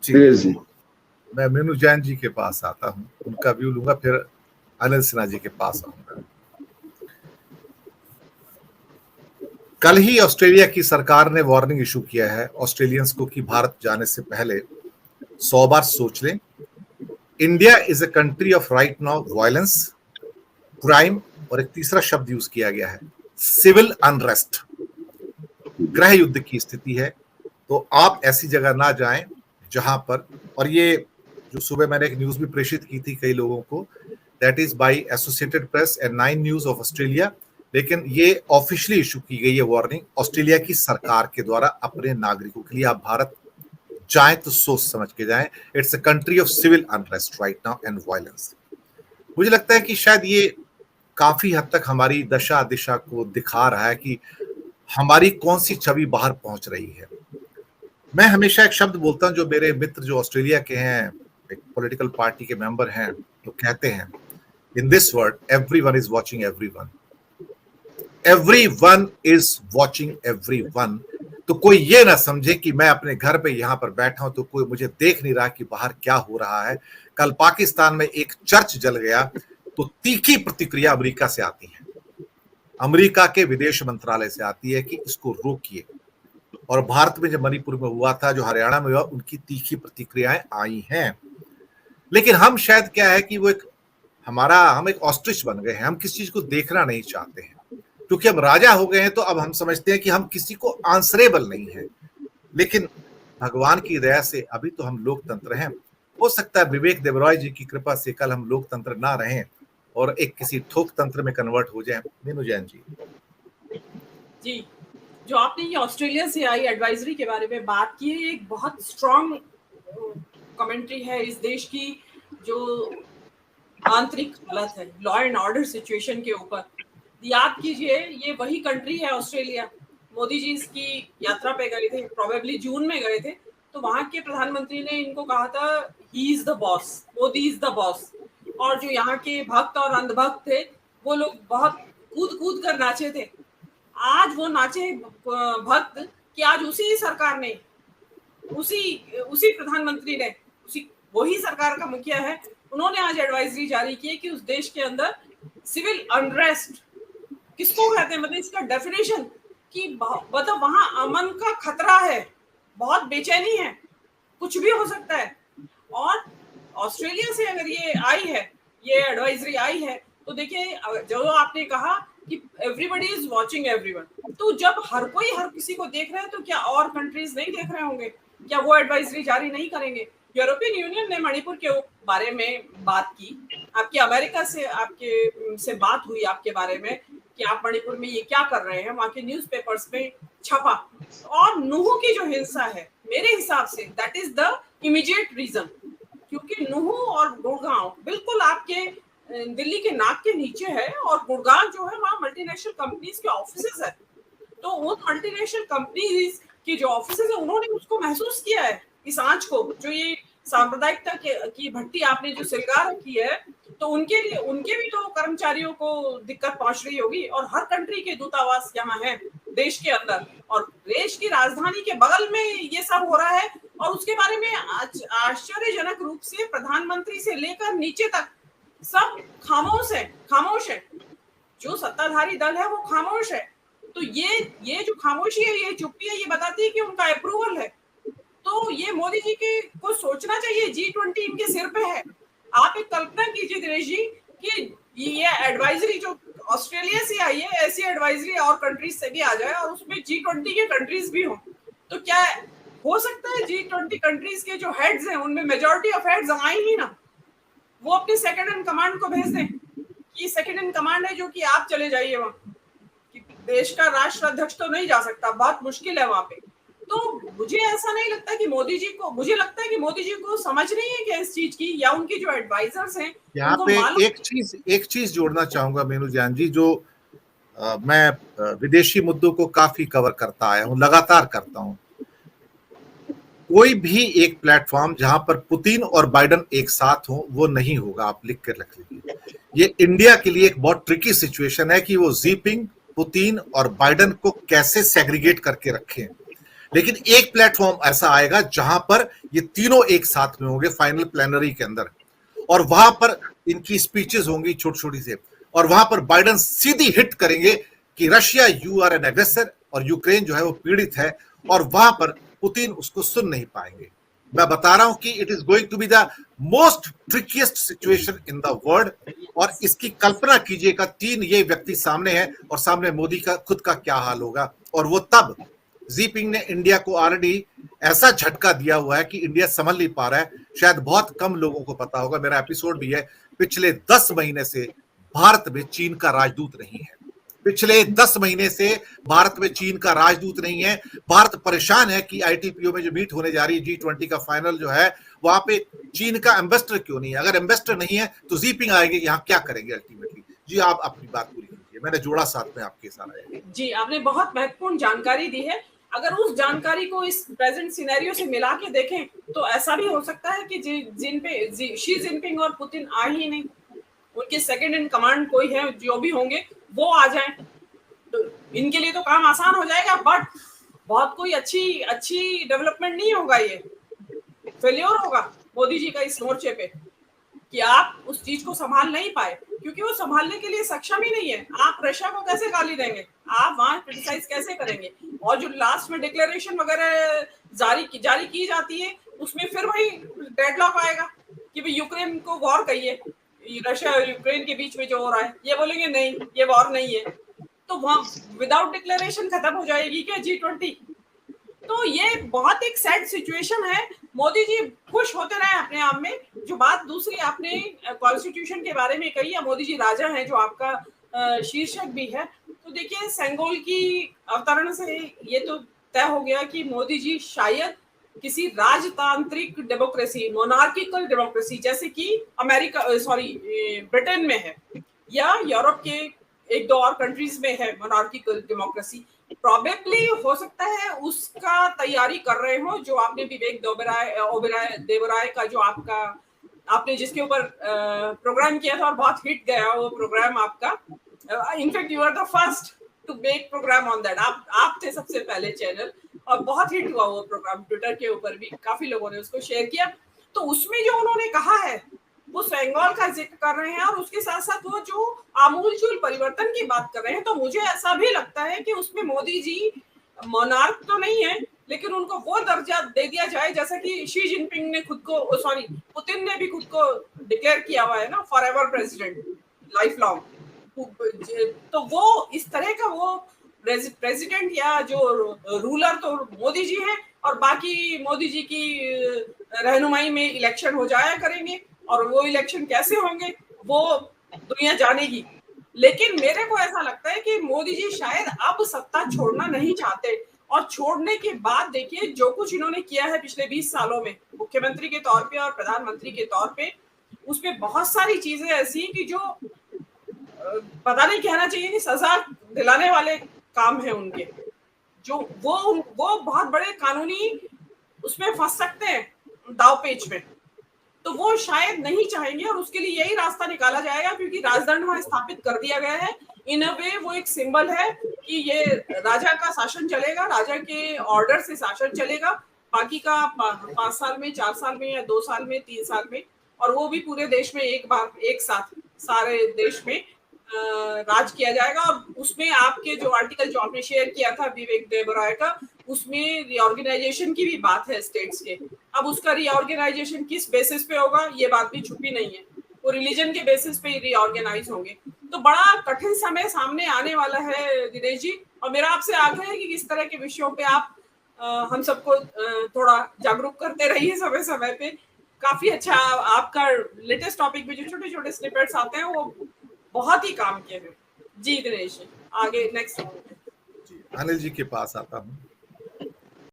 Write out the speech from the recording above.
जी, मैं मीनू जैन जी के पास आता हूँ, उनका व्यू लूंगा, फिर अनिल सिन्हा जी के पास आऊंगा। कल ही ऑस्ट्रेलिया की सरकार ने वार्निंग इशू किया है ऑस्ट्रेलियंस को कि भारत जाने से पहले 100 बार सोच लें। India is a country of right now violence, crime, और एक तीसरा शब्द यूज किया गया है सिविल अनरेस्ट, गृह युद्ध की स्थिति है। तो आप ऐसी जगह ना जाएं जहां पर, और ये जो सुबह मैंने एक न्यूज भी प्रेषित की थी कई लोगों को, that is by associated press and 9 news of Australia, लेकिन ये ऑफिशियली इशू की गई है वार्निंग ऑस्ट्रेलिया की सरकार के द्वारा अपने नागरिकों के लिए। आप भारत जाएं तो सोच समझ के जाएं। It's a country of civil unrest right now and violence. मुझे लगता है कि शायद ये काफी हद तक हमारी दशा दिशा को दिखा रहा है कि हमारी कौन सी छवि बाहर पहुंच रही है। मैं हमेशा एक शब्द बोलता हूं, जो मेरे मित्र जो ऑस्ट्रेलिया के हैं, एक पॉलिटिकल पार्टी के मेंबर हैं, तो कहते हैं in this world everyone is watching everyone, everyone is watching everyone. तो कोई ये ना समझे कि मैं अपने घर पे यहां पर बैठा हूं तो कोई मुझे देख नहीं रहा कि बाहर क्या हो रहा है। कल पाकिस्तान में एक चर्च जल गया तो तीखी प्रतिक्रिया अमेरिका से आती है, अमेरिका के विदेश मंत्रालय से आती है कि इसको रोकिए। और भारत में जब मणिपुर में हुआ था, जो हरियाणा में हुआ, उनकी तीखी प्रतिक्रियाएं आई हैं। लेकिन हम शायद क्या है कि वो एक हम एक ऑस्ट्रिच बन गए हैं, हम किसी चीज को देखना नहीं चाहते हैं, क्योंकि हम राजा हो गए हैं। तो अब हम समझते हैं कि हम किसी को आंसरेबल नहीं है। लेकिन भगवान की दया से अभी तो हम लोकतंत्र हैं। हो सकता है विवेक देवराय जी की कृपा से कल हम लोकतंत्र ना रहें और एक किसी ठोक तंत्र में कन्वर्ट हो जाए। मीनू जैन जी, जो आपने ये ऑस्ट्रेलिया से आई एडवाइजरी के बारे में बात की है, एक बहुत स्ट्रॉन्ग कमेंट्री है इस देश की जो आंतरिक हालत है, लॉ एंड ऑर्डर सिचुएशन के ऊपर। याद कीजिए, ये वही कंट्री है ऑस्ट्रेलिया, मोदी जी इसकी यात्रा पे गए थे, प्रोबेबली जून में गए थे, तो वहां के प्रधानमंत्री ने इनको कहा था he is the boss, Modi is the boss. और जो यहाँ के भक्त और अंधभक्त थे वो लोग बहुत कूद कूद कर नाचे थे। आज वो नाचे भक्त कि आज उसी सरकार ने, उसी प्रधानमंत्री ने, वही सरकार का मुखिया है, उन्होंने आज एडवाइजरी जारी की है कि उस देश के अंदर सिविल अनरेस्ट किसको कहते हैं, मतलब इसका डेफिनेशन कि मतलब वहां अमन का खतरा है, बहुत बेचैनी है, कुछ भी हो सकता है। और ऑस्ट्रेलिया से अगर ये आई है, ये एडवाइजरी आई है, तो देखिए जो आपने कहा कि एवरीबडी इज वॉचिंग एवरीवन, तो जब हर कोई हर किसी को देख रहा है तो क्या और कंट्रीज नहीं देख रहे होंगे? क्या वो एडवाइजरी जारी नहीं करेंगे? यूरोपियन यूनियन ने मणिपुर के बारे में बात की, आपकी अमेरिका से बात हुई आपके बारे में कि आप मणिपुर में ये क्या कर रहे हैं, वहाँ के न्यूज़पेपर्स में छपा। और नूह की जो हिंसा है, मेरे हिसाब से that is the immediate reason, क्योंकि नूह और गुड़गांव बिल्कुल आपके दिल्ली के नाक के नीचे है, और गुड़गांव जो है वहाँ मल्टीनेशनल कंपनीज के ऑफिसेज है। तो उन मल्टीनेशनल कंपनीज की जो ऑफिसेज है, उन्होंने उसको महसूस किया है, इस आंच को, जो ये सांप्रदायिकता की भट्टी आपने जो सिलगा रखी है, तो उनके लिए, उनके भी तो कर्मचारियों को दिक्कत पहुंच रही होगी। और हर कंट्री के दूतावास यहाँ है देश के अंदर, और देश की राजधानी के बगल में ये सब हो रहा है, और उसके बारे में आश्चर्यजनक रूप से प्रधानमंत्री से लेकर नीचे तक सब खामोश है। जो सत्ताधारी दल है वो खामोश है। तो ये जो खामोशी है, ये चुप्पी है, ये बताती है कि उनका अप्रूवल है। तो ये मोदी जी के को सोचना चाहिए, G20 इनके सिर पे है। आप एक कल्पना कीजिए दिनेश जी कि ये एडवाइजरी जो ऑस्ट्रेलिया से आई है, ऐसी एडवाइजरी और कंट्रीज से भी आ जाए और उसमें G20 के कंट्रीज भी हो, तो क्या हो सकता है G20 कंट्रीज के जो हेड्स हैं उनमें मेजॉरिटी ऑफ हेड्स आए ही ना, वो अपने सेकंड इन कमांड को भेज दें कि सेकंड इन कमांड है जो कि आप चले जाइए वहां, कि देश का राष्ट्राध्यक्ष तो नहीं जा सकता, बहुत मुश्किल है वहां पे। तो मुझे ऐसा नहीं लगता कि मोदी जी को, मुझे लगता है कि मोदी जी को समझ नहीं है क्या इस चीज की, या उनके जो एडवाइजर्स हैं यहाँ पे एक चीज जोड़ना चाहूंगा मीनू जैन जी, जो मैं विदेशी मुद्दों को काफी कवर करता आया हूँ, लगातार करता हूँ। कोई भी एक प्लेटफॉर्म जहां पर पुतिन और बाइडेन एक साथ हो, वो नहीं होगा, आप लिख कर रख लीजिए। ये इंडिया के लिए एक बहुत ट्रिकी सिचुएशन है कि वो जीपिंग, पुतिन और बाइडेन को कैसे सेग्रीगेट करके रखें। लेकिन एक प्लेटफॉर्म ऐसा आएगा जहां पर ये तीनों एक साथ में होंगे फाइनल प्लेनरी के अंदर, और वहां पर इनकी स्पीचेस होंगी छोटी छोटी से, और वहां पर बाइडेन सीधी हिट करेंगे कि Russia you are an aggressor और यूक्रेन जो है वो पीड़ित है, और वहां पर पुतिन उसको सुन नहीं पाएंगे। मैं बता रहा हूं कि it is going to be the most trickiest situation in the world. और इसकी कल्पना कीजिएगा, तीन ये व्यक्ति सामने हैं और सामने मोदी का खुद का क्या हाल होगा। और वो तब जीपिंग ने इंडिया को ऑलरेडी ऐसा झटका दिया हुआ है कि इंडिया संभल नहीं पा रहा है। शायद बहुत कम लोगों को पता होगा, मेरा एपिसोड भी है, पिछले 10 महीने से भारत में चीन का राजदूत नहीं है। पिछले 10 महीने से भारत में चीन का राजदूत नहीं है। भारत परेशान है कि आईटीपीओ में जो मीट होने जा रही है G20 का फाइनल जो है, वहां पे चीन का एम्बेसडर क्यों नहीं है? अगर एम्बेसडर नहीं है तो जीपिंग आएगी, यहाँ क्या करेंगे अल्टीमेटली? जी आप अपनी बात पूरी कीजिए, मैंने जोड़ा साथ में आपके साथ। जी, आपने बहुत महत्वपूर्ण जानकारी दी है। अगर उस जानकारी को इस प्रेजेंट सिनेरियो से मिला के देखें तो ऐसा भी हो सकता है कि शी जिनपिंग और पुतिन आ ही नहीं, उनके सेकंड इन कमांड कोई है, जो भी होंगे वो आ जाएं, तो इनके लिए तो काम आसान हो जाएगा। बट बहुत कोई अच्छी डेवलपमेंट नहीं होगा, ये फेल्योर होगा मोदी जी का इस मोर्चे पे कि आप उस चीज को संभाल नहीं पाए, क्योंकि वो संभालने के लिए सक्षम ही नहीं है। आप रशिया को कैसे गाली देंगे, आप वहां क्रिटिसाइज कैसे करेंगे? और जो लास्ट में डिक्लेरेशन वगैरह जारी की जाती है, उसमें फिर वही डेडलॉक आएगा कि भाई यूक्रेन को वॉर कहिए, रशिया और यूक्रेन के बीच में जो हो रहा है, ये बोलेंगे नहीं ये वॉर नहीं है, तो वहां विदाउट डिक्लेरेशन खत्म हो जाएगी क्या G20? तो ये बहुत एक सैड सिचुएशन है। मोदी जी खुश होते रहे अपने आप में। जो बात दूसरी आपने कॉन्स्टिट्यूशन के बारे में कही, या मोदी जी राजा हैं, जो आपका शीर्षक भी है, तो देखिए सेंगोल की अवतरण से ये तो तय हो गया कि मोदी जी शायद किसी राजतांत्रिक डेमोक्रेसी, मोनार्किकल डेमोक्रेसी, जैसे कि ब्रिटेन में है या यूरोप के एक दो और कंट्रीज में है मोनार्किकल डेमोक्रेसी, प्रॉबेबली हो सकता है उसका तैयारी कर रहे हो। जो आपने विवेक देवराय का जो आपने जिसके ऊपर प्रोग्राम किया था और बहुत हिट गया वो प्रोग्राम आपका, in fact you are the first to make program on that, आप थे सबसे पहले चैनल, और बहुत हिट हुआ वो प्रोग्राम, ट्विटर के ऊपर भी काफी लोगों ने उसको शेयर किया। तो उसमें जो उन्होंने कहा है वो सेंगोल का जिक्र कर रहे हैं, और उसके साथ साथ वो जो आमूलचूल परिवर्तन की बात कर रहे हैं। तो मुझे ऐसा भी लगता है कि उसमें मोदी जी मोनार्क तो नहीं है, लेकिन उनको वो दर्जा दे दिया जाए जैसा कि शी जिनपिंग ने खुद को, पुतिन ने भी खुद को डिक्लेयर किया हुआ है ना, फॉरएवर प्रेसिडेंट, लाइफ लॉन्ग। तो वो इस तरह का वो प्रेसिडेंट या जो रूलर तो मोदी जी हैं, और बाकी मोदी जी की रहनुमाई में इलेक्शन हो जाया करेंगे, और वो इलेक्शन कैसे होंगे वो दुनिया जानेगी। लेकिन मेरे को ऐसा लगता है कि मोदी जी शायद अब सत्ता छोड़ना नहीं चाहते, और छोड़ने के बाद देखिए जो कुछ इन्होंने किया है पिछले 20 सालों में मुख्यमंत्री के तौर पे और प्रधानमंत्री के तौर पे, उसमें बहुत सारी चीजें ऐसी कि जो पता नहीं कहना चाहिए कि सजा दिलाने वाले काम है उनके, जो वो बहुत बड़े कानूनी उसमें फंस सकते हैं दाव पेच में, तो वो शायद नहीं चाहेंगे, और उसके लिए यही रास्ता निकाला जाएगा, क्योंकि राजदंड वहां स्थापित कर दिया गया है। इन अ वे वो एक सिंबल है कि ये राजा का शासन चलेगा, राजा के ऑर्डर से शासन चलेगा, बाकी का 5 साल में, 4 साल में, या 2 साल में, 3 साल में, और वो भी पूरे देश में एक बार एक साथ सारे देश में राज किया जाएगा। और उसमें आपके जो आर्टिकल जो आपने शेयर किया था विवेक देवराय का, उसमें रिऑर्गेनाइजेशन की भी बात है स्टेट्स के। अब उसका रिऑर्गेनाइजेशन किस बेसिस पे होगा ये बात भी छुपी नहीं है, वो रिलीजन के बेसिस पे रिऑर्गेनाइज होंगे। तो बड़ा कठिन समय सामने आने वाला है दिनेश जी, और मेरा आपसे आग्रह है कि इस तरह के विषयों पे आप हम सबको थोड़ा जागरूक करते रहिए समय समय पे। काफी अच्छा आपका लेटेस्ट टॉपिक में जो छोटे छोटे स्निपेट्स आते हैं वो बहुत ही काम किए हैं। जी दिनेश, आगे नेक्स्ट अनिल जी के पास आता हूँ।